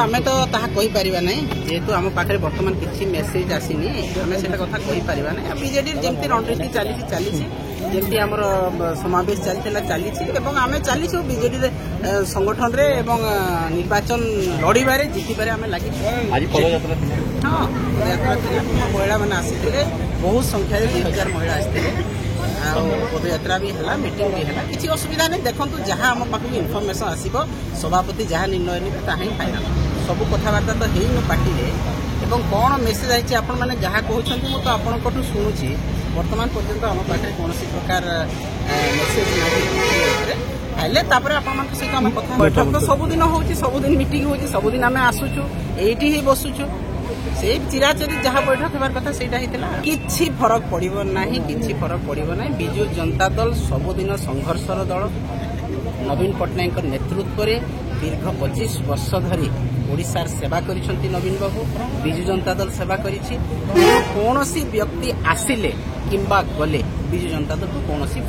आमे तो ताहा कहि परिबा नै जेहेतु आम पाखे वर्तमान किछि मेसेज आसीनी आमे सेटा कथा कहि परिबा नै बीजेडी जेमती रणनीति चली जेमती हमर समावेश चली एवं आमे चली बीजेडी संगठन रे एवं निर्वाचन लड़ीबारे जितिबारे आमे लागि आज पदयात्रा हां पदयात्रा महिला माने आसीथिले बहुत संख्या रे 2000 महिला आसीथिले पदयात्रा भी है मीटिंग भी है किसी असुविधा नहीं देखो जहाँ आम पाखक इनफर्मेशन आसो सभापति जहाँ निर्णय ने ताही फाइनाल सब कथबार्ता तो है पार्टी एवं कौन मेसेज आई आपण मैंने जहाँ कहते मुझे आपंठ शुणुची बर्तमान पर्यंत आम पाखे कौन प्रकार मेसेज ना तापर आपण सहित आम कथा बैठक तो सबुदिन हो सबुदिन मीटिंग हो सबुदिन आम आसुचु एठी ही बसुचु से चिराचरी जहाँ बैठक होबार कथा सेटा हितला किछि फरक पड़िबो नाही किछि फरक पड़िबो नाही बिजु जनता दल सबुदिन संघर्षर दल नवीन पट्टनायक नेतृत्व रे दीर्घ 25 वर्ष धरी ओडिशार सेवा करिसंती नवीन बाबू बिजु जनता दल सेवा करिछि कोनोसी व्यक्ति आसिले किंबा गले बिजु जनता दल को कोनोसी